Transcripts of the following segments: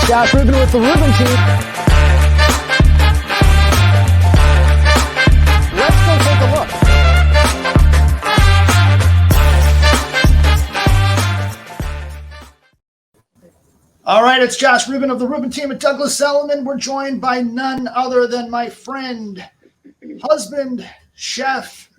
Josh Rubin with the Rubin team. Let's go take a look. All right, it's Josh Rubin of the Rubin team at Douglas Elliman. We're joined by none other than my friend, husband, chef,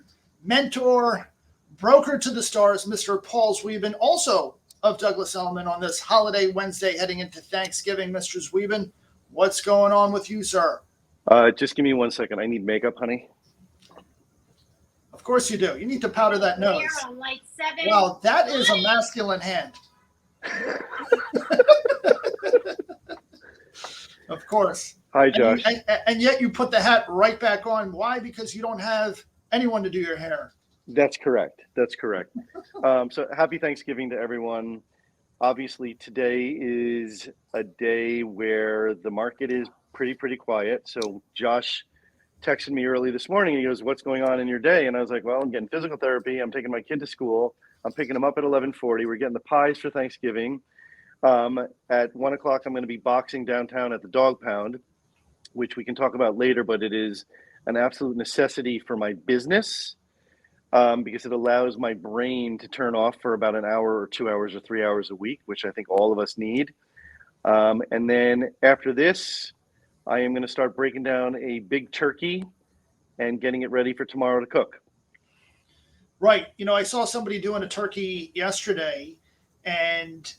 mentor, broker to the stars, Mr. Paul Zweben, also of Douglas Elliman on this holiday Wednesday heading into Thanksgiving. Mr. Zweben, what's going on with you, sir? Just give me 1 second. I need makeup, honey. Of course you do. You need to powder that nose. Like 7. Wow, that is a masculine hand. Of course. Hi, Josh. And yet you put the hat right back on. Why? Because you don't have anyone to do your hair. That's correct. So happy Thanksgiving to everyone. Obviously, today is a day where the market is pretty quiet. So Josh texted me early this morning. He goes, "What's going on in your day?" And I was like, "Well, I'm getting physical therapy. I'm taking my kid to school. I'm picking him up at 11:40. We're getting the pies for Thanksgiving. At 1 o'clock, I'm going to be boxing downtown at the Dog Pound, which we can talk about later, but it is an absolute necessity for my business because it allows my brain to turn off for about an hour or 2 hours or 3 hours a week, which I think all of us need. And then after this, I am going to start breaking down a big turkey and getting it ready for tomorrow to cook. Right. You know, I saw somebody doing a turkey yesterday, and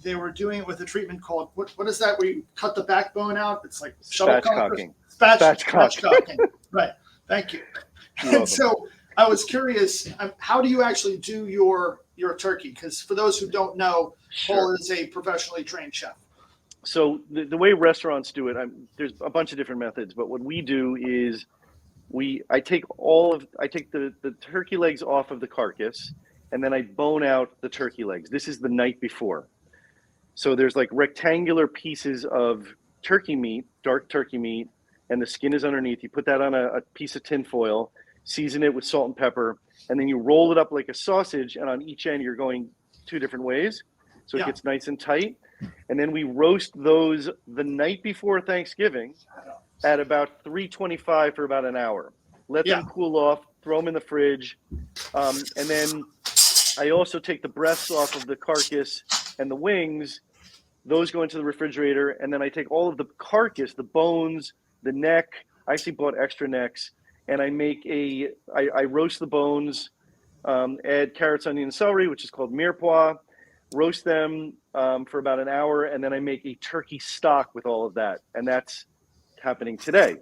they were doing it with a treatment called, what is that, where you cut the backbone out? It's like Spatchcocking. Spatchcocking. Right. Thank you. And so I was curious, how do you actually do your turkey? Because for those who don't know, Sure. Paul is a professionally trained chef. So the way restaurants do it, there's a bunch of different methods, but what we do is I take the turkey legs off of the carcass, and then I bone out the turkey legs. This is the night before. So there's like rectangular pieces of turkey meat, dark turkey meat, and the skin is underneath. You put that on a piece of tin foil, season it with salt and pepper, and then you roll it up like a sausage, and on each end you're going 2 different ways. So it gets nice and tight. And then we roast those the night before Thanksgiving at about 325 for about an hour. Let them cool off, throw them in the fridge. And then I also take the breasts off of the carcass and the wings. Those go into the refrigerator. And then I take all of the carcass, the bones, the neck. I actually bought extra necks. And I roast the bones, add carrots, onion, and celery, which is called mirepoix. Roast them for about an hour. And then I make a turkey stock with all of that. And that's happening today.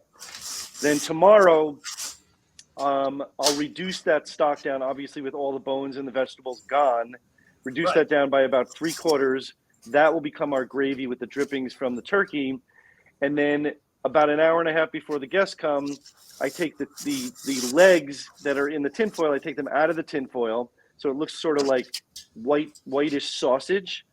Then tomorrow, I'll reduce that stock down, obviously with all the bones and the vegetables gone, reduce that down by about 3/4. That will become our gravy with the drippings from the turkey. And then about an hour and a half before the guests come, I take the legs that are in the tinfoil, I take them out of the tinfoil. So it looks sort of like whitish sausage.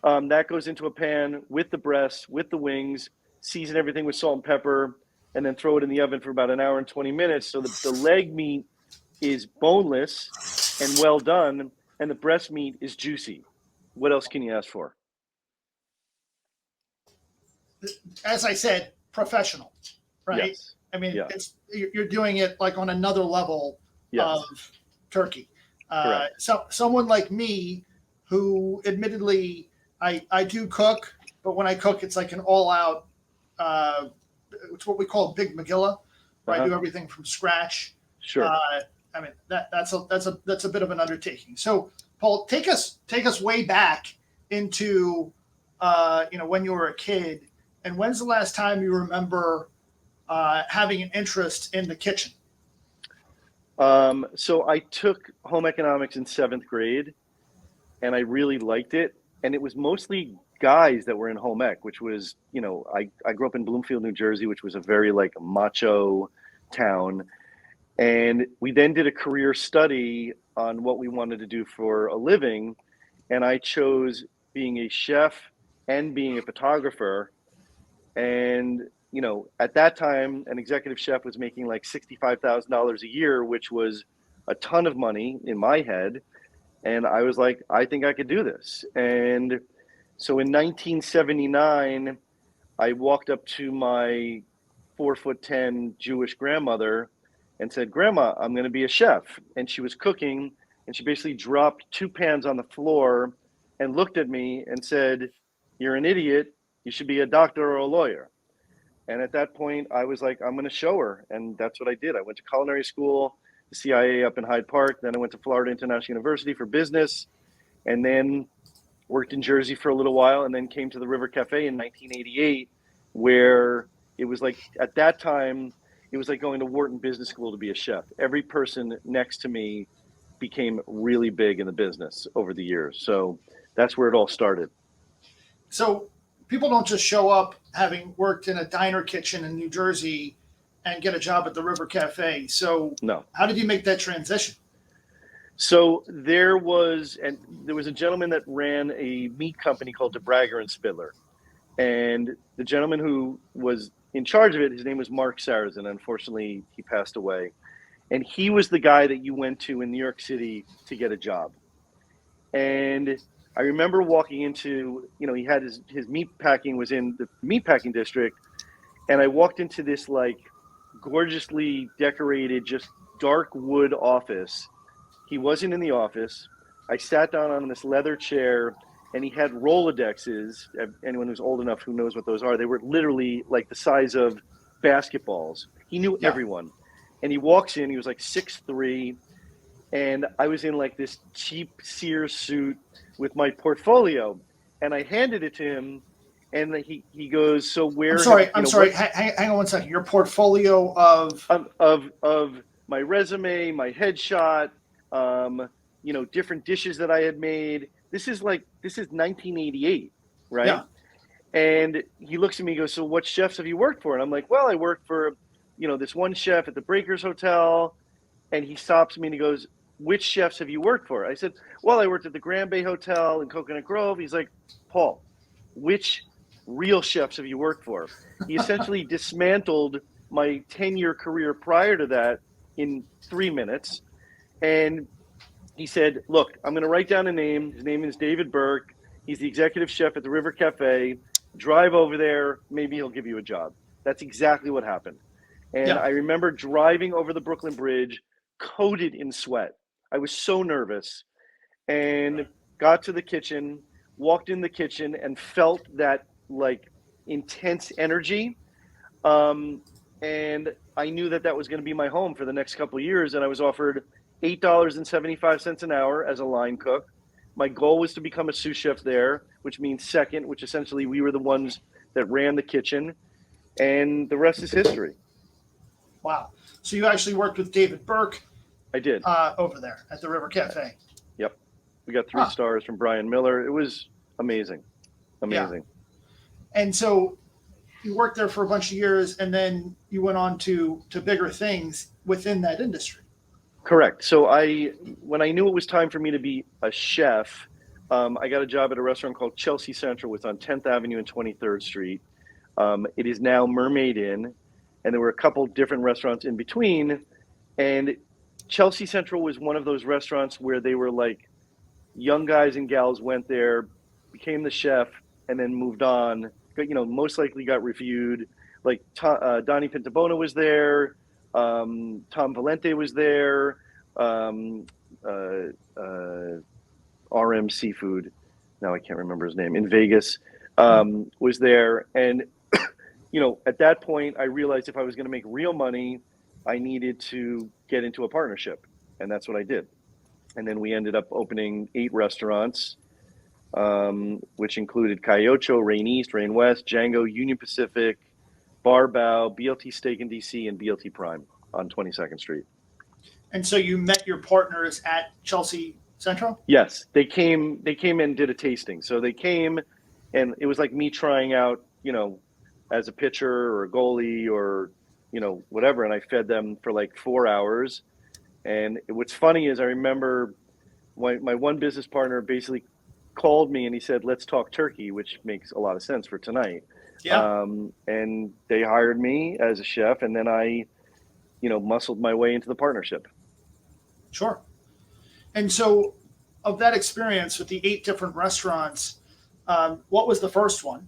That goes into a pan with the breasts, with the wings, season everything with salt and pepper, and then throw it in the oven for about an hour and 20 minutes. So the leg meat is boneless and well done, and the breast meat is juicy. What else can you ask for? As I said, professional, right? Yes. I mean, you're doing it like on another level of turkey. So someone like me, who admittedly I do cook, but when I cook, it's like an all-out. It's what we call Big Megillah, where I do everything from scratch. Sure. I mean that's a bit of an undertaking. So Paul, take us way back into when you were a kid, and when's the last time you remember having an interest in the kitchen? So I took home economics in 7th grade, and I really liked it. And it was mostly guys that were in home ec, which was, I grew up in Bloomfield, New Jersey, which was a very like macho town. And we then did a career study on what we wanted to do for a living. And I chose being a chef and being a photographer. And, at that time, an executive chef was making like $65,000 a year, which was a ton of money in my head. And I was like, I think I could do this. And So in 1979, I walked up to my 4'10" Jewish grandmother and said, "Grandma, I'm going to be a chef." And she was cooking, and she basically dropped 2 pans on the floor and looked at me and said, "You're an idiot. You should be a doctor or a lawyer." And at that point, I was like, I'm going to show her. And that's what I did. I went to culinary school, the CIA up in Hyde Park. Then I went to Florida International University for business, and then worked in Jersey for a little while, and then came to the River Cafe in 1988, where it was like, at that time, it was like going to Wharton Business School to be a chef. Every person next to me became really big in the business over the years. So that's where it all started. So people don't just show up having worked in a diner kitchen in New Jersey and get a job at the River Cafe. So No. how did you make that transition? So there was a gentleman that ran a meat company called DeBragger and Spitler. And the gentleman who was in charge of it, his name was Mark Sarrazin. Unfortunately, he passed away. And he was the guy that you went to in New York City to get a job. And I remember walking into, he had his meat packing was in the meat packing district. And I walked into this like gorgeously decorated, just dark wood office. He wasn't in the office. I sat down on this leather chair, and he had Rolodexes. Anyone who's old enough who knows what those are. They were literally like the size of basketballs. He knew everyone. And he walks in, he was like 6'3", and I was in like this cheap Sears suit with my portfolio. And I handed it to him, and he goes, "So where?" I'm sorry. Hang on one second. Your portfolio of my resume, my headshot, different dishes that I had made. This is 1988, right? Yeah. And he looks at me and goes, "So what chefs have you worked for?" And I'm like, "Well, I worked for, this one chef at the Breakers Hotel." And he stops me and he goes, "Which chefs have you worked for?" I said, "Well, I worked at the Grand Bay Hotel in Coconut Grove." He's like, "Paul, which real chefs have you worked for?" He essentially dismantled my 10-year career prior to that in 3 minutes. And he said, "Look, I'm going to write down a name. His name is David Burke. He's the executive chef at the River Cafe. Drive over there. Maybe he'll give you a job." That's exactly what happened. And I remember driving over the Brooklyn Bridge, coated in sweat. I was so nervous, and got to the kitchen, walked in the kitchen, and felt that like intense energy. And I knew that was going to be my home for the next couple of years. And I was offered $8.75 an hour as a line cook. My goal was to become a sous chef there, which means second, which essentially we were the ones that ran the kitchen. And the rest is history. Wow. So you actually worked with David Burke. I did. Over there at the River Cafe. Yep. We got 3 stars from Brian Miller. It was amazing. Amazing. Yeah. And so you worked there for a bunch of years, and then you went on to bigger things within that industry. Correct. So when I knew it was time for me to be a chef, I got a job at a restaurant called Chelsea Central, which was on 10th Avenue and 23rd Street. It is now Mermaid Inn, and there were a couple different restaurants in between. And Chelsea Central was one of those restaurants where they were like young guys and gals went there, became the chef, and then moved on. Most likely got reviewed. Like Donnie Pintabona was there, Tom Valente was there, RM Seafood, now I can't remember his name, in Vegas, was there. And, at that point, I realized if I was going to make real money, I needed to get into a partnership. And that's what I did. And then we ended up opening 8 restaurants, which included Cayocho, Rain East, Rain West, Django, Union Pacific, Bar Bao, BLT Steak in DC, and BLT Prime on 22nd Street. And so you met your partners at Chelsea Central? Yes, they came and did a tasting. So they came, and it was like me trying out, as a pitcher or a goalie or, whatever. And I fed them for like 4 hours. And what's funny is I remember my one business partner basically called me and he said, "Let's talk turkey," which makes a lot of sense for tonight. Yeah. And they hired me as a chef, and then I, muscled my way into the partnership. Sure. And so of that experience with the 8 different restaurants, What was the first one?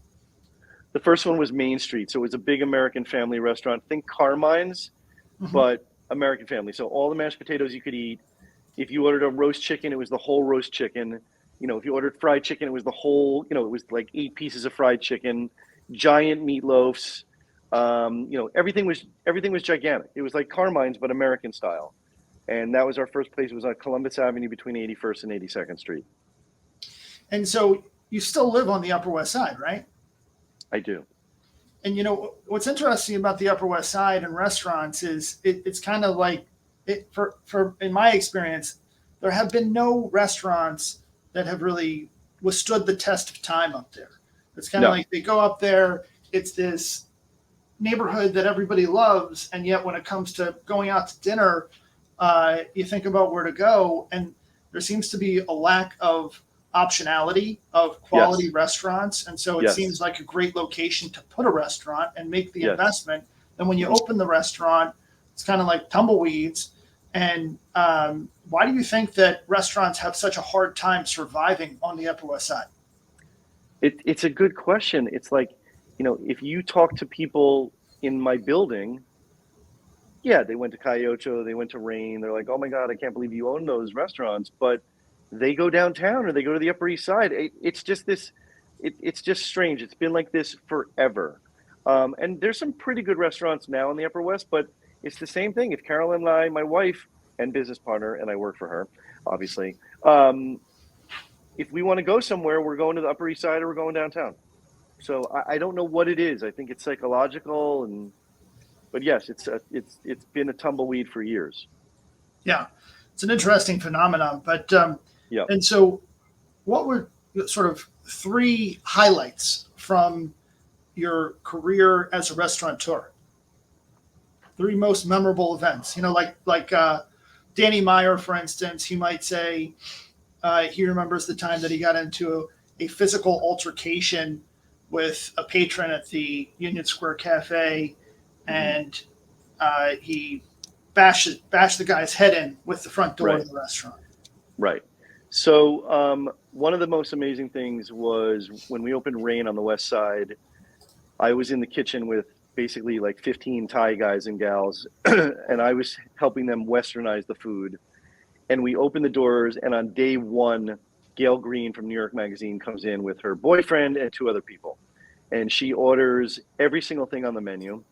The first one was Main Street, so it was a big American family restaurant. Think Carmine's, Hmm. but American family. So all the mashed potatoes you could eat. If you ordered a roast chicken, it was the whole roast chicken. If you ordered fried chicken, it was the whole. It was like 8 pieces of fried chicken, giant meatloafs. Everything was gigantic. It was like Carmine's, but American style. And that was our first place. It was on Columbus Avenue between 81st and 82nd Street. And so you still live on the Upper West Side, right? I do. And what's interesting about the Upper West Side and restaurants is it's kind of like for in my experience, there have been no restaurants that have really withstood the test of time up there. It's kind of No. like they go up there, it's this neighborhood that everybody loves, and yet when it comes to going out to dinner, you think about where to go, and there seems to be a lack of optionality of quality Yes. restaurants, and so it Yes. seems like a great location to put a restaurant and make the Yes. investment. And when you open the restaurant, it's kind of like tumbleweeds. And why do you think that restaurants have such a hard time surviving on the Upper West Side? It's a good question. It's like, if you talk to people in my building, yeah, they went to Cayocho, they went to Rain. They're like, oh my God, I can't believe you own those restaurants. But they go downtown or they go to the Upper East Side. It's just this, it's just strange. It's been like this forever. And there's some pretty good restaurants now in the Upper West, but it's the same thing. If Carolyn and I, my wife and business partner, and I work for her, obviously, if we want to go somewhere, we're going to the Upper East Side or we're going downtown. So I don't know what it is. I think it's psychological, but yes, it's been a tumbleweed for years. Yeah, it's an interesting phenomenon. But Yeah. and so, what were sort of three highlights from your career as a restaurateur? Three most memorable events. Like Danny Meyer, for instance, he might say he remembers the time that he got into a physical altercation with a patron at the Union Square Cafe, and he bashed the guy's head in with the front door Right. of the restaurant. Right. So one of the most amazing things was when we opened Rain on the West Side. I was in the kitchen with basically like 15 Thai guys and gals, and I was helping them westernize the food. And we opened the doors, and on day one, Gail Green from New York Magazine comes in with her boyfriend and two other people. And she orders every single thing on the menu.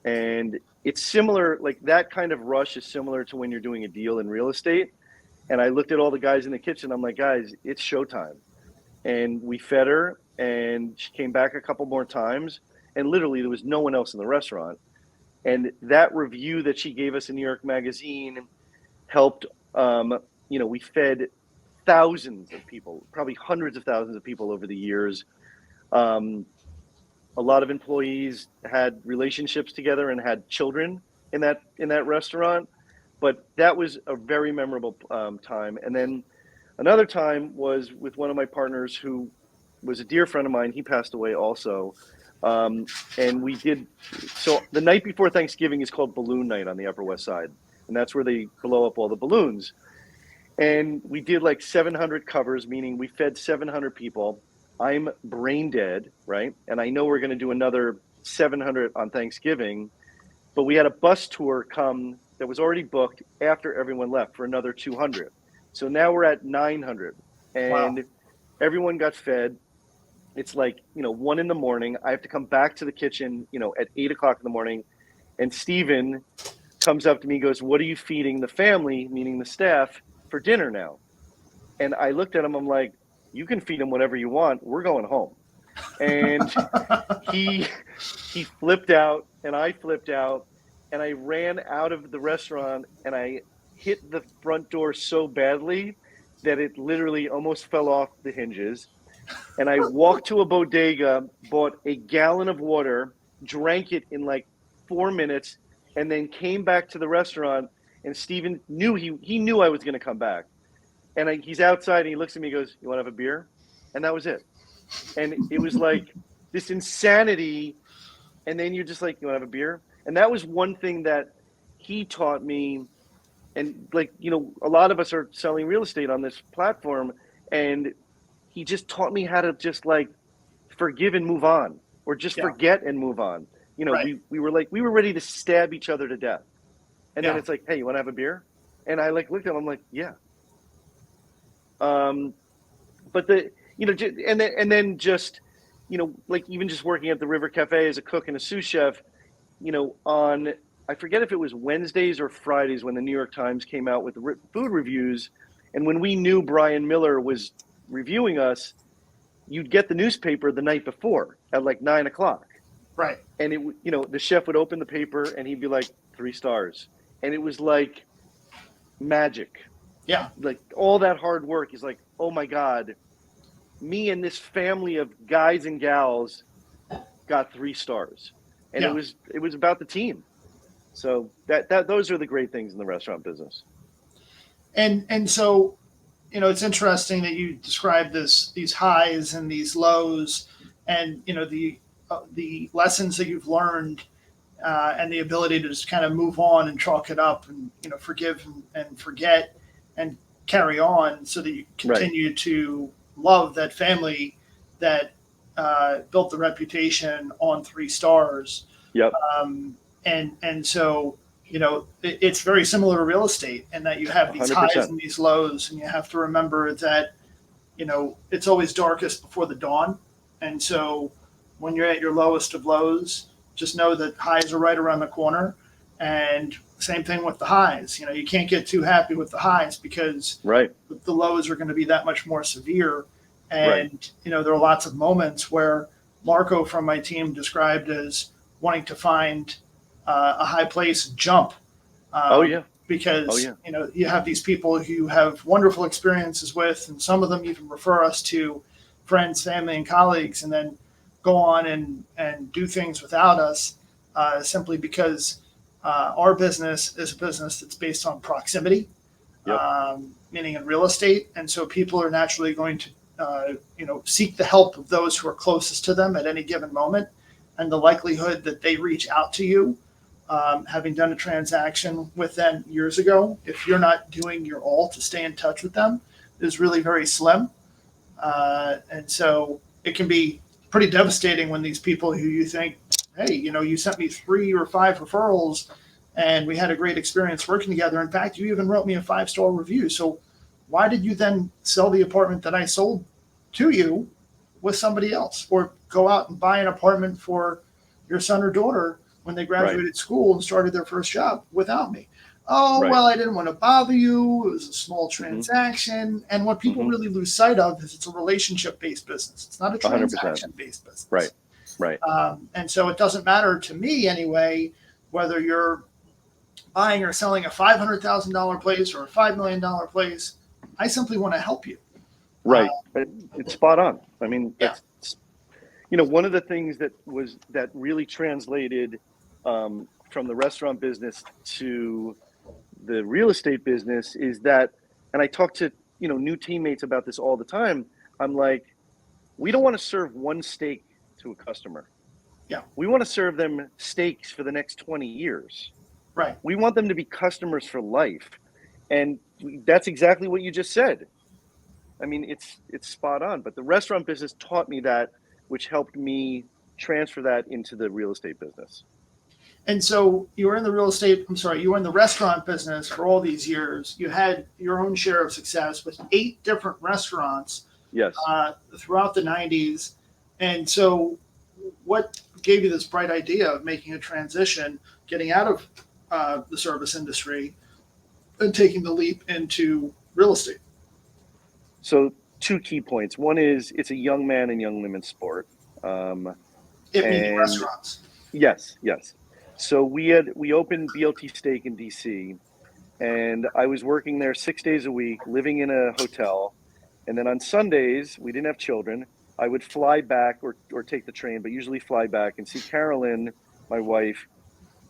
And it's similar, like that kind of rush is similar to when you're doing a deal in real estate. And I looked at all the guys in the kitchen. I'm like, guys, it's showtime. And we fed her, and she came back a couple more times. And literally, there was no one else in the restaurant. And that review that she gave us in New York Magazine helped. We fed thousands of people, probably hundreds of thousands of people over the years. A lot of employees had relationships together and had children in that restaurant. But that was a very memorable time. And then another time was with one of my partners who was a dear friend of mine. He passed away also. And we did, so the night before Thanksgiving is called Balloon Night on the Upper West Side. And that's where they blow up all the balloons. And we did like 700 covers, meaning we fed 700 people. I'm brain dead, right? And I know we're going to do another 700 on Thanksgiving, but we had a bus tour come that was already booked after everyone left for another 200. So now we're at 900, and Wow. everyone got fed. It's like, 1 a.m. I have to come back to the kitchen, at 8 o'clock in the morning. And Steven comes up to me and goes, what are you feeding the family, meaning the staff, for dinner now? And I looked at him, I'm like, you can feed them whatever you want. We're going home. And he flipped out, and I flipped out, and I ran out of the restaurant, and I hit the front door so badly that it literally almost fell off the hinges. And I walked to a bodega, bought a gallon of water, drank it in like 4 minutes, and then came back to the restaurant. And Steven knew he knew I was going to come back. And he's outside, and he looks at me and goes, you want to have a beer? And that was it. And it was like this insanity. And then you're just like, you want to have a beer? And that was one thing that he taught me. And like, a lot of us are selling real estate on this platform. And he just taught me how to just like forgive and move on, or just forget and move on. You know, Right. we were ready to stab each other to death. And then Yeah. it's like, hey, you want to have a beer? And I like looked at him, I'm like, yeah. But and then just, like even just working at the River Cafe as a cook and a sous chef, on, I forget if it was Wednesdays or Fridays when the New York Times came out with the food reviews. And when we knew Brian Miller was reviewing us, you'd get the newspaper the night before at like 9 o'clock. Right. And the chef would open the paper and he'd be like 3 stars. And it was like magic. Yeah. Like all that hard work is like, oh my God, me and this family of guys and gals got 3 stars. And it was about the team. So those are the great things in the restaurant business. And so, it's interesting that you describe these highs and these lows, and the lessons that you've learned, and the ability to just kind of move on and chalk it up, and forgive and forget and carry on, so that you continue to love that family that built the reputation on 3 stars. Yep. And so, it's very similar to real estate, in that you have these 100%. Highs and these lows, and you have to remember that, it's always darkest before the dawn. And so when you're at your lowest of lows, just know that highs are right around the corner. And same thing with the highs. You can't get too happy with the highs, because the lows are going to be that much more severe. And, there are lots of moments where Marco from my team described as wanting to find a high place and jump. Because, you have these people who you have wonderful experiences with, and some of them even refer us to friends, family, and colleagues, and then go on and do things without us, simply because our business is a business that's based on proximity, meaning in real estate. And so people are naturally going to, seek the help of those who are closest to them at any given moment. And the likelihood that they reach out to you, having done a transaction with them years ago, if you're not doing your all to stay in touch with them, is really very slim. And so it can be pretty devastating when these people who you think, hey, you sent me 3 or 5 referrals and we had a great experience working together. In fact, you even wrote me a 5-star review. So why did you then sell the apartment that I sold to you with somebody else, or go out and buy an apartment for your son or daughter when they graduated school and started their first job without me? Well, I didn't want to bother you. It was a small transaction. Mm-hmm. And what people really lose sight of is it's a relationship-based business. It's not a transaction-based business. Right. And so it doesn't matter to me anyway, whether you're buying or selling a $500,000 place or a $5 million place. I simply want to help you. Right. It's spot on. I mean, one of the things that really translated from the restaurant business to the real estate business is that, and I talk to, new teammates about this all the time. I'm like, we don't want to serve one steak to a customer. Yeah. We want to serve them steaks for the next 20 years. Right. We want them to be customers for life. And that's exactly what you just said. I mean, it's spot on, but the restaurant business taught me that, which helped me transfer that into the real estate business. And so you were in the you were in the restaurant business for all these years. You had your own share of success with 8 different restaurants throughout the 90s. And so what gave you this bright idea of making a transition, getting out of the service industry and taking the leap into real estate? So 2 key points. One is it's a young man and young women's sport. Meaning restaurants. Yes. So we opened BLT Steak in DC, and I was working there 6 days a week, living in a hotel. And then on Sundays, we didn't have children. I would fly back or take the train, but usually fly back and see Carolyn, my wife.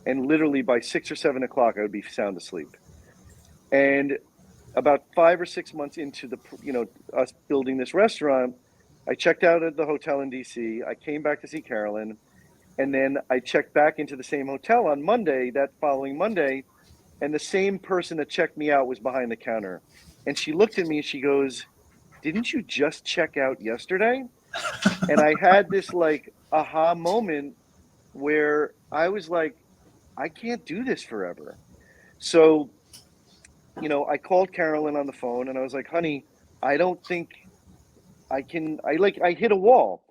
And literally by 6 or 7 o'clock, I would be sound asleep. And about 5 or 6 months into us building this restaurant, I checked out at the hotel in DC. I came back to see Carolyn, and then I checked back into the same hotel on Monday, that following Monday, and the same person that checked me out was behind the counter. And she looked at me and she goes, didn't you just check out yesterday? And I had this like aha moment where I was like, I can't do this forever. So, I called Carolyn on the phone and I was like, honey, I don't think I hit a wall.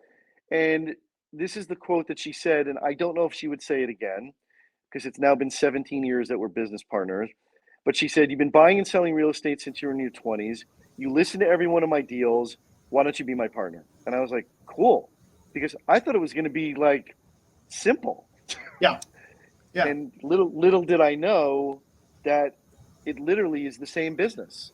And this is the quote that she said, and I don't know if she would say it again because it's now been 17 years that we're business partners. But she said, you've been buying and selling real estate since you were in your 20s. You listen to every one of my deals. Why don't you be my partner? And I was like, cool. Because I thought it was going to be like simple. Yeah. Yeah. And little did I know that it literally is the same business.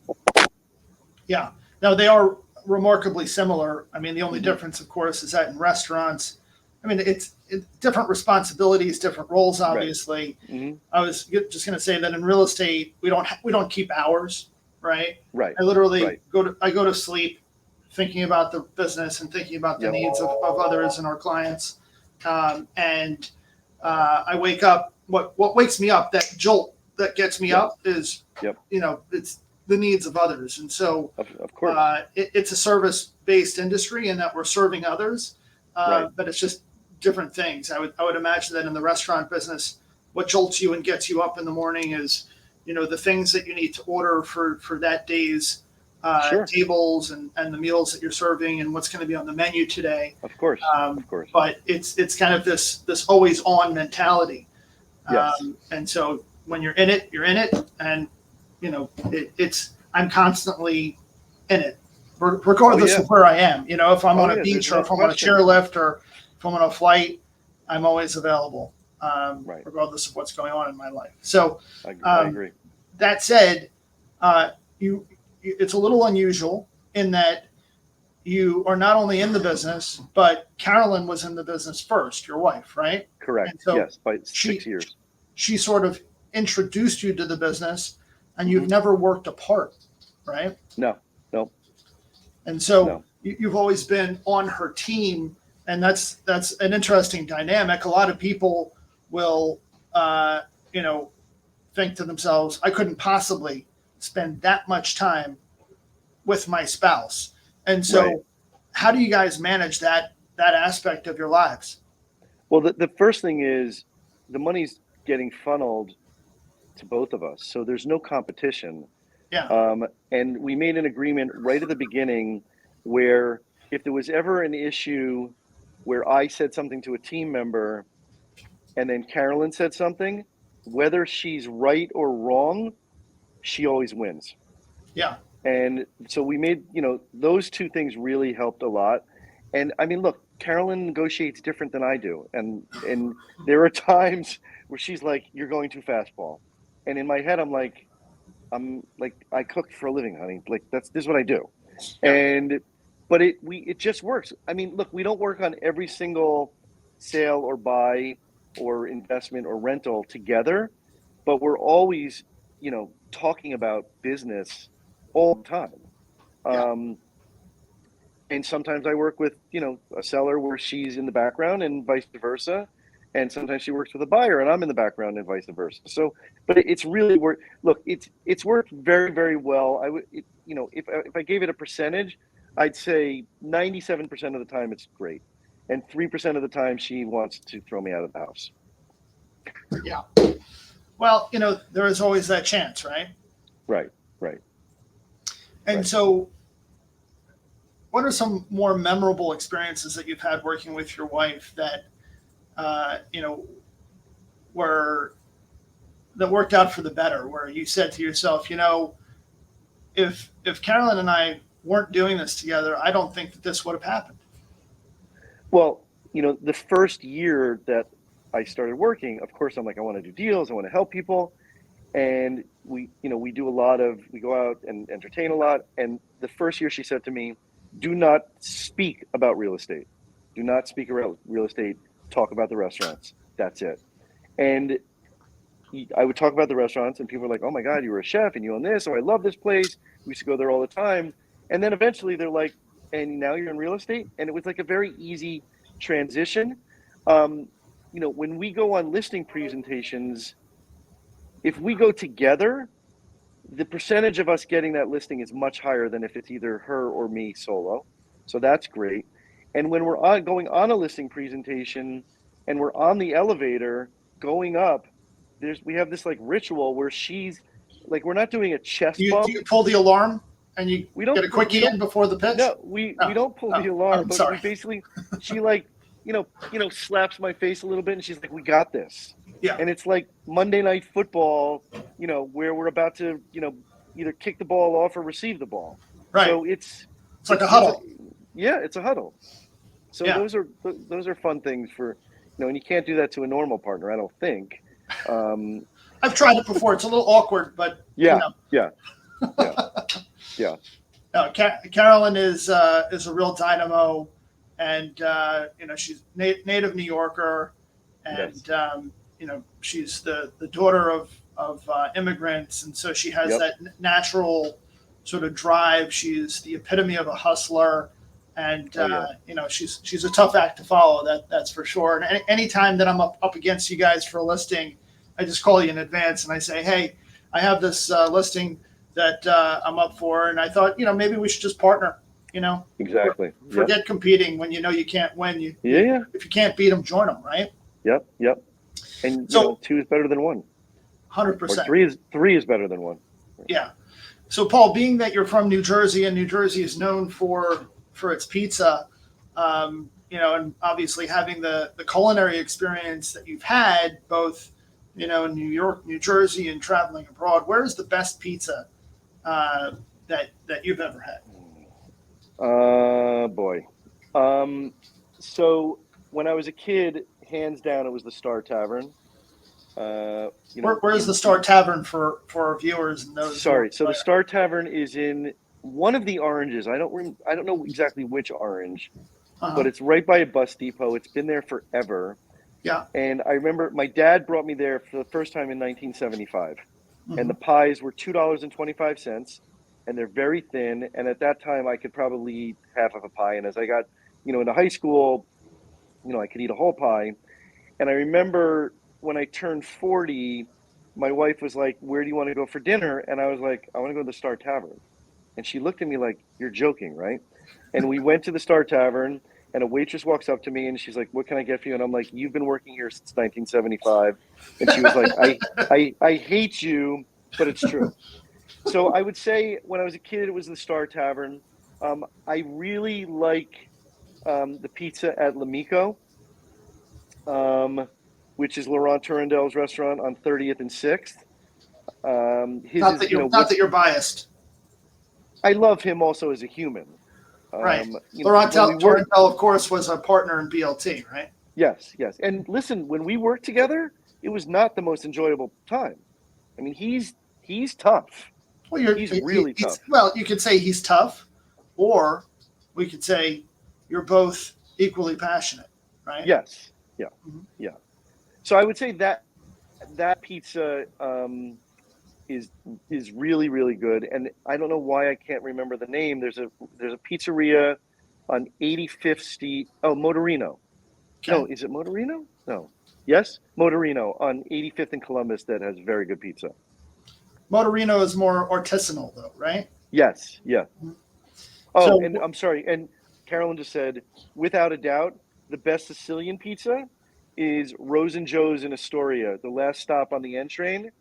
Yeah. Now they are remarkably similar. I mean, the only difference, of course, is that in restaurants, I mean, it's different responsibilities, different roles, obviously. Right. Mm-hmm. I was just going to say that in real estate, we don't keep hours, right? Right. I literally go to sleep thinking about the business and thinking about the needs of others and our clients. And I wake up, what wakes me up, that jolt that gets me up is, it's the needs of others. And so of course, it's a service-based industry in that we're serving others, but it's just different things. I would imagine that in the restaurant business, what jolts you and gets you up in the morning is, the things that you need to order for that day's tables and the meals that you're serving and what's going to be on the menu today. Of course. But it's kind of this always on mentality. Yes. And so when you're in it, and I'm constantly in it, regardless of where I am. If I'm on a beach or if I'm on a chairlift or if I'm on a flight, I'm always available, regardless of what's going on in my life. So I agree. That said, it's a little unusual in that you are not only in the business, but Carolyn was in the business first, your wife, right? Correct. And so yes, by 6 years. She sort of introduced you to the business, and you've never worked apart, right? No. And so you've always been on her team, and that's an interesting dynamic. A lot of people will, think to themselves, I couldn't possibly spend that much time with my spouse. And so how do you guys manage that aspect of your lives? Well, the first thing is the money's getting funneled to both of us. So there's no competition. Yeah. And we made an agreement right at the beginning where if there was ever an issue where I said something to a team member and then Carolyn said something, whether she's right or wrong, she always wins. Yeah. And so we made, those two things really helped a lot. And I mean, look, Carolyn negotiates different than I do. And there are times where she's like, you're going too fast, Paul. And in my head, I'm like, I cook for a living, honey. Like this is what I do. Yeah. But it just works. I mean, look, we don't work on every single sale or buy or investment or rental together, but we're always, talking about business all the time. Yeah. And sometimes I work with, a seller where she's in the background and vice versa. And sometimes she works with a buyer and I'm in the background and vice versa. So, but it's really worked. Look, it's worked very, very well. If I gave it a percentage, I'd say 97% of the time it's great. And 3% of the time she wants to throw me out of the house. Yeah. Well, there is always that chance, right? Right. And so what are some more memorable experiences that you've had working with your wife that, that worked out for the better, where you said to yourself, if Carolyn and I weren't doing this together, I don't think that this would have happened? Well, the first year that I started working, of course, I'm like, I want to do deals. I want to help people. And we go out and entertain a lot. And the first year she said to me, do not speak about real estate. Do not speak about real estate. Talk about the restaurants. That's it. And I would talk about the restaurants and people were like, oh my God, you were a chef and you own this. Oh, I love this place. We used to go there all the time. And then eventually they're like, and now you're in real estate. And it was like a very easy transition. When we go on listing presentations, if we go together, the percentage of us getting that listing is much higher than if it's either her or me solo. So that's great. And when we're going on a listing presentation and we're on the elevator going up, we have this like ritual where she's like, we're not doing a chest Do bump. you pull the alarm and you We don't get a quickie in before the pitch? No, we don't pull the alarm, I'm but sorry. we basically, she like, slaps my face a little bit and she's like, we got this. Yeah. And it's like Monday Night Football, where we're about to, either kick the ball off or receive the ball. Right. So it's like a huddle. It's a huddle. So Yeah. those are fun things for, and you can't do that to a normal partner, I don't think. I've tried it before. It's a little awkward, but yeah. No, Carolyn is a real dynamo, and she's native New Yorker, and Yes. she's the daughter of immigrants, and so she has that natural sort of drive. She's the epitome of a hustler, and she's a tough act to follow. That's for sure. And any time that I'm up against you guys for a listing, I just call you in advance and I say, hey, I have this listing that I'm up for, and I thought maybe we should just partner. Exactly. Forget competing when you can't win. If you can't beat them, join them, right? Yep. And so 2 is better than 1. 100%. Or 3 is better than 1. Yeah. So Paul, being that you're from New Jersey, and New Jersey is known for its pizza, and obviously having the culinary experience that you've had, both in New York, New Jersey, and traveling abroad, where is the best pizza that you've ever had? Boy. So when I was a kid, hands down, it was the Star Tavern. Where's the Star Tavern for our viewers and those? Sorry. So the Star Tavern is in one of the oranges. I don't know exactly which orange, but it's right by a bus depot. It's been there forever. Yeah. And I remember my dad brought me there for the first time in 1975. And the pies were $2.25, and they're very thin. And at that time, I could probably eat half of a pie. And as I got, into high school, I could eat a whole pie. And I remember when I turned 40, my wife was like, where do you want to go for dinner? And I was like, I want to go to the Star Tavern. And she looked at me like, you're joking, right? And we went to the Star Tavern, and a waitress walks up to me and she's like, what can I get for you? And I'm like, you've been working here since 1975. And she was like, I hate you, but it's true. So I would say when I was a kid, it was the Star Tavern. I really like the pizza at L'Amico, which is Laurent Turandel's restaurant on 30th and 6th. Not that you're biased. I love him also as a human. Right. Laurent Turandel, of course, was a partner in BLT, right? Yes. And listen, when we worked together, it was not the most enjoyable time. I mean, he's tough. Well, he's really tough. Well, you could say he's tough, or we could say you're both equally passionate, right? Yes. Yeah. Mm-hmm. Yeah. So I would say that pizza is really, really good. And I don't know why I can't remember the name. There's a pizzeria on 85th Street. Oh, Motorino. Okay. No, is it Motorino? No. Yes, Motorino on 85th and Columbus that has very good pizza. Motorino is more artisanal, though, right? Yes. Yeah. Oh, and I'm sorry. And Carolyn just said, without a doubt, the best Sicilian pizza is Rose and Joe's in Astoria, the last stop on the N train.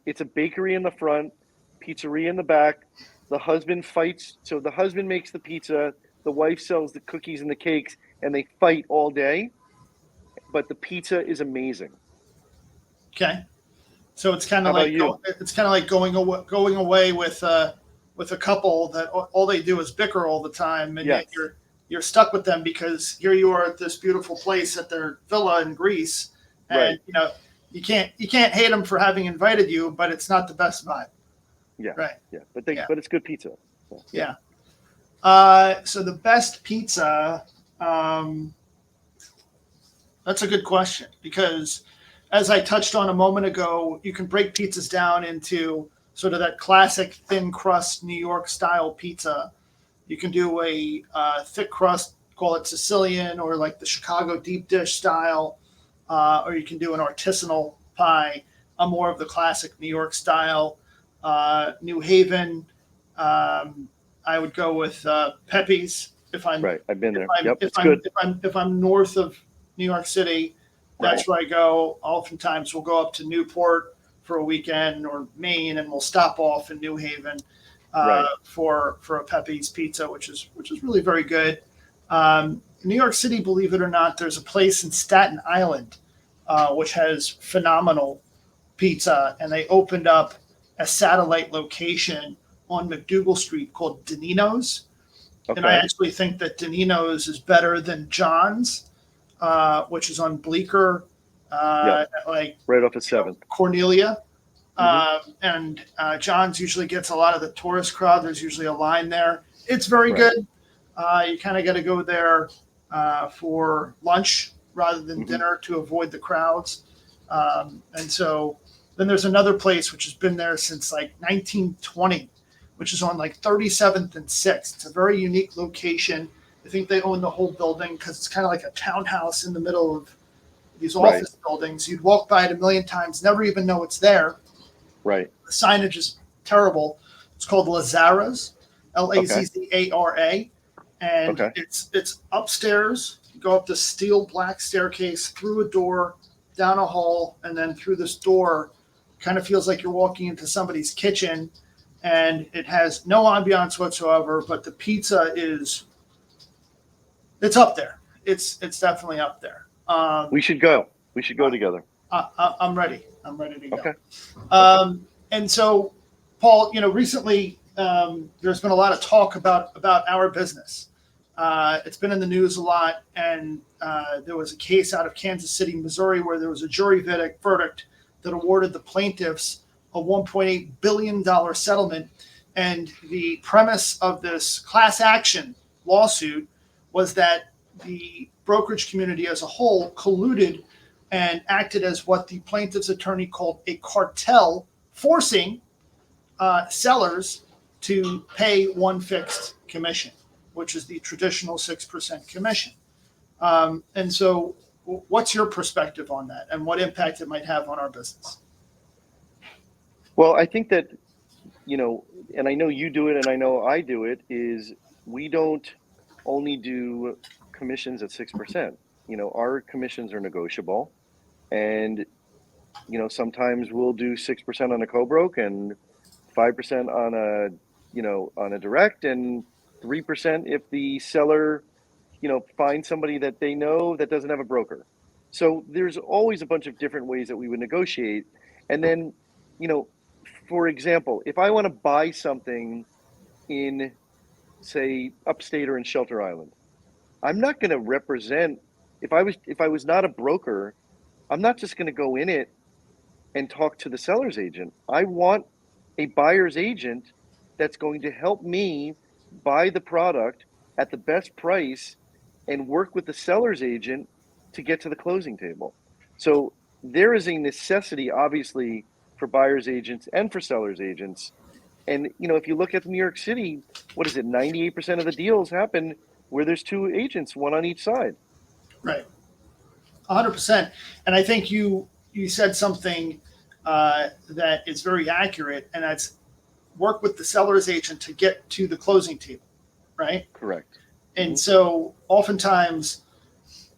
It's a bakery in the front, pizzeria in the back. The husband fights. So the husband makes the pizza. The wife sells the cookies and the cakes, and they fight all day. But the pizza is amazing. Okay. So it's kind of like going away with a couple that all they do is bicker all the time, and yet you're stuck with them because here you are at this beautiful place at their villa in Greece, and you can't hate them for having invited you, but it's not the best vibe. Yeah. Right. Yeah. But it's good pizza. Yeah. So the best pizza, that's a good question, because as I touched on a moment ago, you can break pizzas down into sort of that classic thin crust New York style pizza. You can do a thick crust, call it Sicilian, or like the Chicago deep dish style, or you can do an artisanal pie, more of the classic New York style. New Haven. I would go with Pepe's if I'm Right. I've been there. Yep. if It's good. if I'm north of New York City. That's where I go. Oftentimes we'll go up to Newport for a weekend or Maine, and we'll stop off in New Haven for a Pepe's pizza, which is really very good. New York City, believe it or not, there's a place in Staten Island which has phenomenal pizza, and they opened up a satellite location on McDougal Street called Danino's. Okay. And I actually think that Danino's is better than John's, which is on Bleecker, like right off at 7th. Cornelia. And John's usually gets a lot of the tourist crowd. There's usually a line there. It's very good. You kind of got to go there for lunch rather than dinner to avoid the crowds. And so then there's another place which has been there since like 1920, which is on like 37th and 6th. It's a very unique location. I think they own the whole building because it's kind of like a townhouse in the middle of these office buildings. You'd walk by it a million times, never even know it's there. Right. The signage is terrible. It's called Lazara's, Lazzara, and it's upstairs. You go up the steel black staircase, through a door, down a hall, and then through this door. Kind of feels like you're walking into somebody's kitchen, and it has no ambiance whatsoever. But the pizza it's up there. It's definitely up there. We should go. We should go together. I'm ready. I'm ready to go. Okay. And so, Paul, recently there's been a lot of talk about our business. It's been in the news a lot, and there was a case out of Kansas City, Missouri, where there was a jury verdict that awarded the plaintiffs a $1.8 billion settlement. And the premise of this class action lawsuit was that the brokerage community as a whole colluded and acted as what the plaintiff's attorney called a cartel, forcing sellers to pay one fixed commission, which is the traditional 6% commission. And so what's your perspective on that and what impact it might have on our business? Well, I think that, and I know you do it and I know I do it, is we don't only do commissions at 6%. Our commissions are negotiable, and sometimes we'll do 6% on a co-broke and 5% on a direct, and 3% if the seller finds somebody that they know that doesn't have a broker. So there's always a bunch of different ways that we would negotiate. And then for example, if I want to buy something in, say, upstate or in Shelter Island, I'm not going to represent. If I was not a broker, I'm not just going to go in it and talk to the seller's agent. I want a buyer's agent that's going to help me buy the product at the best price and work with the seller's agent to get to the closing table. So there is a necessity, obviously, for buyer's agents and for seller's agents. And, if you look at New York City, 98% of the deals happen where there's two agents, one on each side. Right. 100%. And I think you said something that is very accurate, and that's work with the seller's agent to get to the closing table, right? Correct. And so oftentimes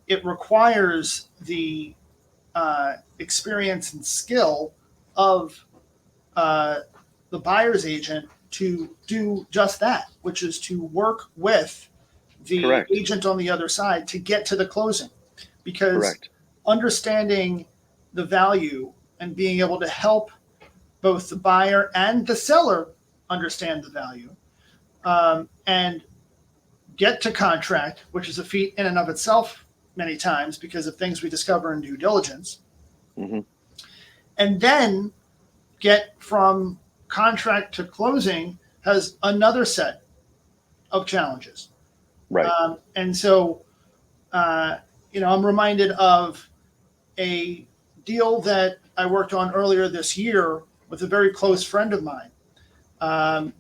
it requires the experience and skill of the buyer's agent to do just that, which is to work with the agent on the other side to get to the closing. Because understanding the value and being able to help both the buyer and the seller understand the value and get to contract, which is a feat in and of itself many times because of things we discover in due diligence. And then get from contract to closing has another set of challenges. Right. And so, I'm reminded of a deal that I worked on earlier this year with a very close friend of mine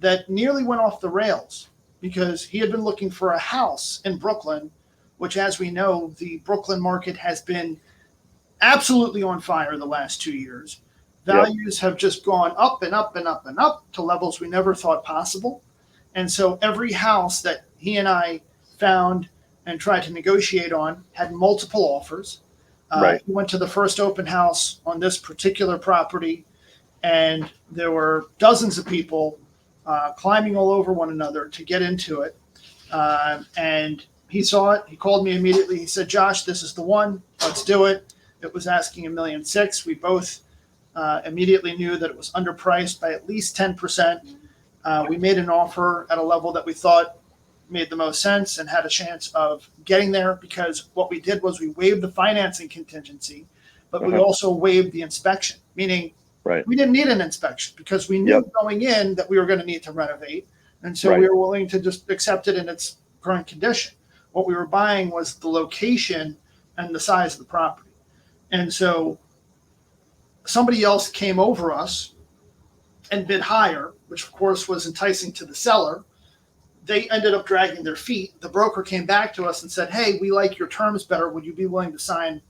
that nearly went off the rails because he had been looking for a house in Brooklyn, which, as we know, the Brooklyn market has been absolutely on fire the last 2 years. values have just gone up and up and up and up to levels we never thought possible. And so every house that he and I found and tried to negotiate on had multiple offers. Right. He went to the first open house on this particular property, and there were dozens of people climbing all over one another to get into it. And he saw it. He called me immediately. He said, "Josh, this is the one. Let's do it." It was asking $1.6 million. We both immediately knew that it was underpriced by at least 10%. We made an offer at a level that we thought made the most sense and had a chance of getting there, because what we did was we waived the financing contingency, but we also waived the inspection, meaning we didn't need an inspection because we knew going in that we were going to need to renovate. And so we were willing to just accept it in its current condition. What we were buying was the location and the size of the property. And so somebody else came over us and bid higher, which of course was enticing to the seller. They ended up dragging their feet. The broker came back to us and said, "Hey, we like your terms better. Would you be willing to sign,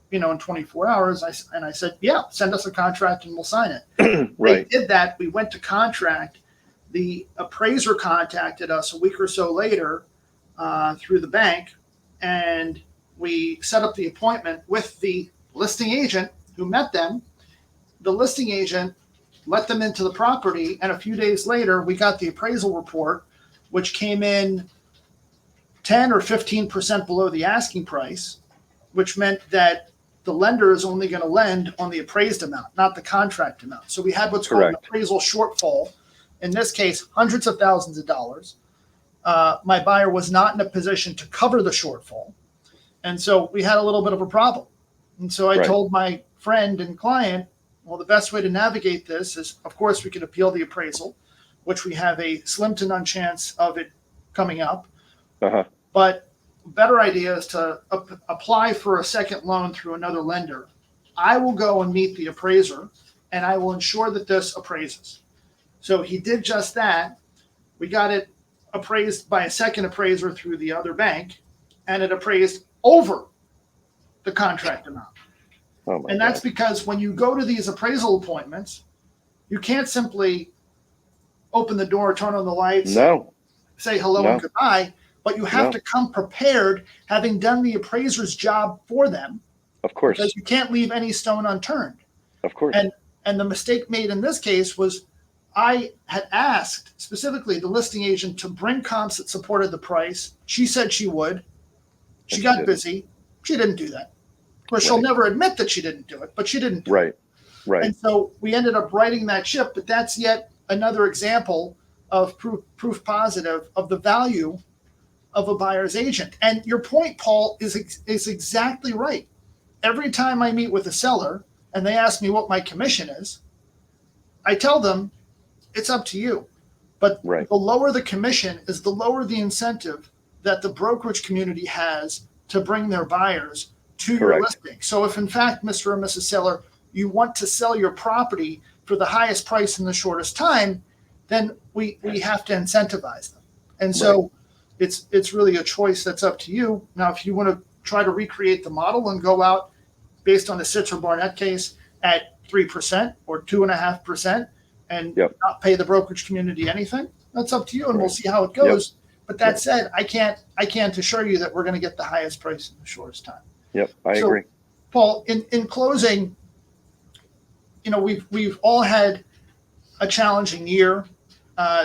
in 24 hours?" And I said, "Yeah, send us a contract and we'll sign it." They did that. We went to contract. The appraiser contacted us a week or so later through the bank, and we set up the appointment with the listing agent who met them. The listing agent let them into the property, and a few days later, we got the appraisal report, which came in 10 or 15% below the asking price, which meant that the lender is only going to lend on the appraised amount, not the contract amount. So we had what's called an appraisal shortfall, in this case, hundreds of thousands of dollars. My buyer was not in a position to cover the shortfall. And so we had a little bit of a problem. And so I told my friend and client, well, the best way to navigate this is, of course, we could appeal the appraisal, which we have a slim to none chance of it coming up. But better idea is to apply for a second loan through another lender. I will go and meet the appraiser, and I will ensure that this appraises. So he did just that. We got it appraised by a second appraiser through the other bank, and it appraised over the contract amount. And that's because when you go to these appraisal appointments, you can't simply open the door, turn on the lights, say hello and goodbye, but you have to come prepared, having done the appraiser's job for them. Of course. Because you can't leave any stone unturned. Of course. And the mistake made in this case was I had asked specifically the listing agent to bring comps that supported the price. She said she would. She got busy. She didn't do that. Of course, she'll never admit that she didn't do it, but she didn't do it. Right. And so we ended up writing that ship, but that's yet another example of proof positive of the value of a buyer's agent. And your point, Paul, is exactly right. Every time I meet with a seller and they ask me what my commission is, I tell them it's up to you. But the lower the commission is, the lower the incentive that the brokerage community has to bring their buyers to your listing. So if in fact, Mr. or Mrs. Seller, you want to sell your property for the highest price in the shortest time, then we have to incentivize them. And so it's really a choice that's up to you. Now, if you want to try to recreate the model and go out based on the Sitzer Barnett case at 3% or 2.5% and not pay the brokerage community anything, that's up to you, and we'll see how it goes. But that said, I can't assure you that we're going to get the highest price in the shortest time. I agree. Paul, in closing, we've all had a challenging year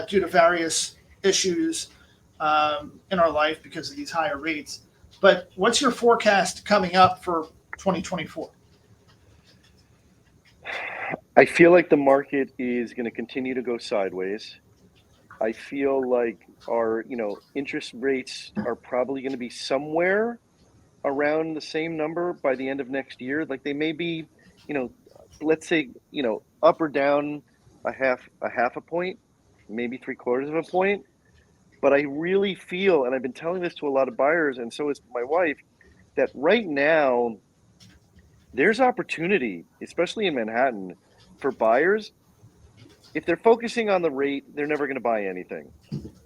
due to various issues in our life because of these higher rates. But what's your forecast coming up for 2024? I feel like the market is going to continue to go sideways. I feel like our, interest rates are probably going to be somewhere around the same number by the end of next year. Like they may be, let's say, up or down a half a point, maybe 3/4 of a point. But I really feel, and I've been telling this to a lot of buyers, and so is my wife, that right now there's opportunity, especially in Manhattan, for buyers. If they're focusing on the rate, they're never going to buy anything.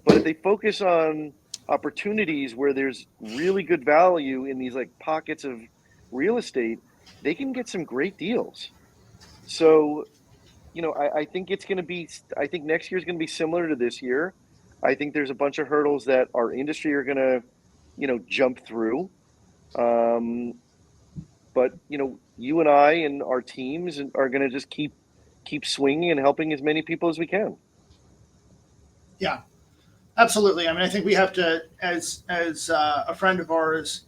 But if they focus on opportunities where there's really good value in these like pockets of real estate, they can get some great deals. So I think it's going to be. I think next year is going to be similar to this year. I think there's a bunch of hurdles that our industry are going to, jump through. But you and I and our teams are going to just keep swinging and helping as many people as we can. Yeah, absolutely. I mean, I think we have to, as a friend of ours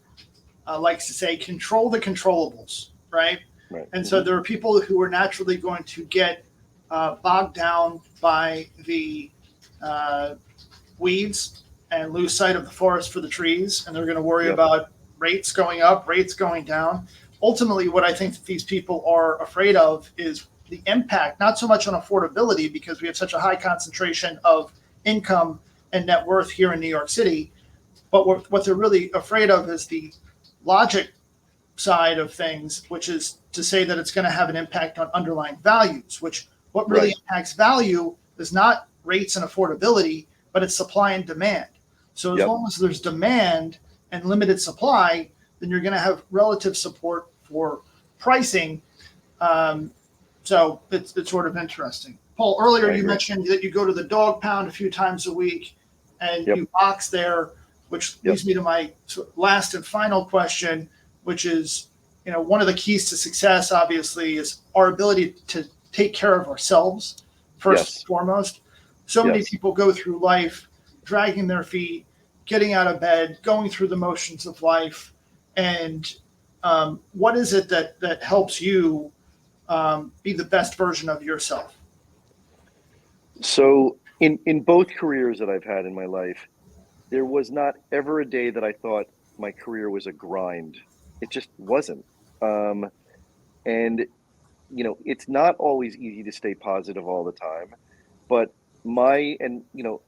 likes to say, control the controllables, right? Right. And so there are people who are naturally going to get bogged down by the weeds and lose sight of the forest for the trees, and they're going to worry about rates going up, rates going down. Ultimately, what I think that these people are afraid of is the impact, not so much on affordability, because we have such a high concentration of income and net worth here in New York City, but what they're really afraid of is the logic side of things, which is to say that it's going to have an impact on underlying values, which what really impacts value is not rates and affordability, but it's supply and demand. So as long as there's demand and limited supply, then you're going to have relative support for pricing. So it's sort of interesting. Paul, earlier you mentioned that you go to the dog pound a few times a week and you box there, which leads me to my last and final question, which is, one of the keys to success, obviously, is our ability to take care of ourselves first and foremost. So many people go through life dragging their feet, getting out of bed, going through the motions of life. And what is it that helps you be the best version of yourself? So in both careers that I've had in my life, there was not ever a day that I thought my career was a grind. It just wasn't. And it's not always easy to stay positive all the time, but and you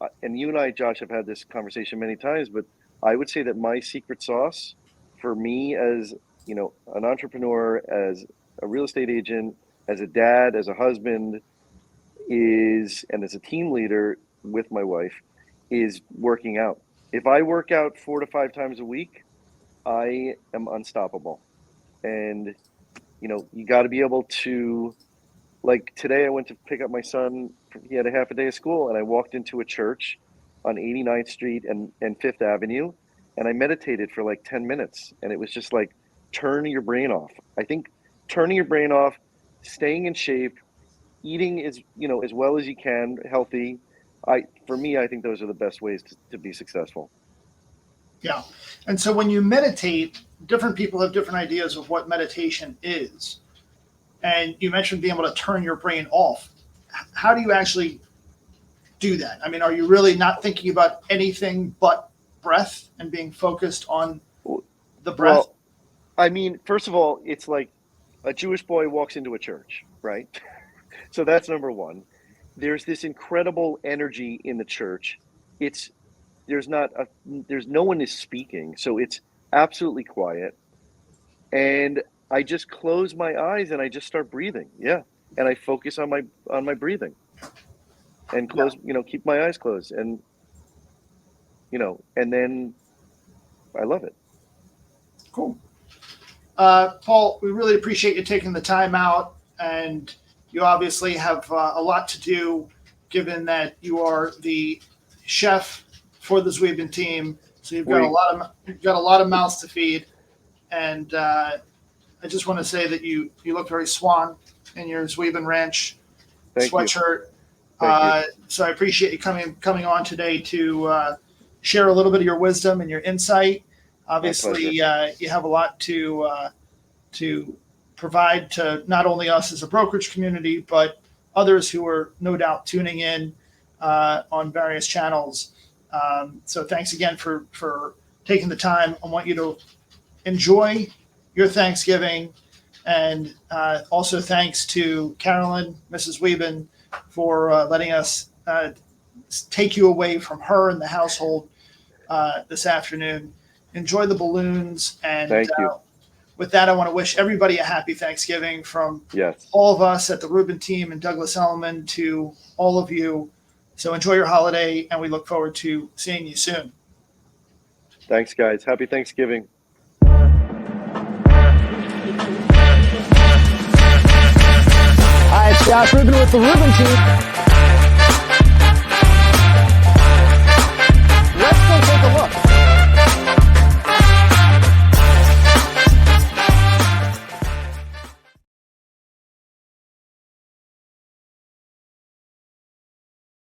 and I, Josh, have had this conversation many times, but I would say that my secret sauce for me as, an entrepreneur, as a real estate agent, as a dad, as a husband and as a team leader with my wife, is working out. If I work out 4 to 5 times a week, I am unstoppable. And, you got to be able to, like today I went to pick up my son. He had a half a day of school, and I walked into a church on 89th Street and 5th Avenue, and I meditated for like 10 minutes. And it was just like, turn your brain off. I think turning your brain off, staying in shape, eating as well as you can, healthy. For me, I think those are the best ways to be successful. Yeah. And so when you meditate, different people have different ideas of what meditation is. And you mentioned being able to turn your brain off. How do you actually do that? I mean, are you really not thinking about anything but breath and being focused on the breath? Well, I mean, first of all, it's like a Jewish boy walks into a church, right? So that's number one. There's this incredible energy in the church. There's no one is speaking, so it's absolutely quiet. And I just close my eyes and I just start breathing. Yeah. And I focus on my breathing and keep my eyes closed. And, and then I love it. Cool. Paul, we really appreciate you taking the time out, and you obviously have a lot to do given that you are the chef for the Zweben team. So you've got a lot of mouths to feed. And I just want to say that you look very swan in your Zweben Ranch sweatshirt. So I appreciate you coming on today to share a little bit of your wisdom and your insight. Obviously, you have a lot to provide to not only us as a brokerage community, but others who are no doubt tuning in on various channels. So thanks again for taking the time. I want you to enjoy your Thanksgiving, and also thanks to Carolyn, Mrs. Zweben, for letting us take you away from her and the household this afternoon. Enjoy the balloons, and thank you. With that, I want to wish everybody a happy Thanksgiving from all of us at the Rubin team and Douglas Elliman to all of you. So enjoy your holiday, and we look forward to seeing you soon. Thanks, guys. Happy Thanksgiving. I It's Josh Rubin with the Rubin Team.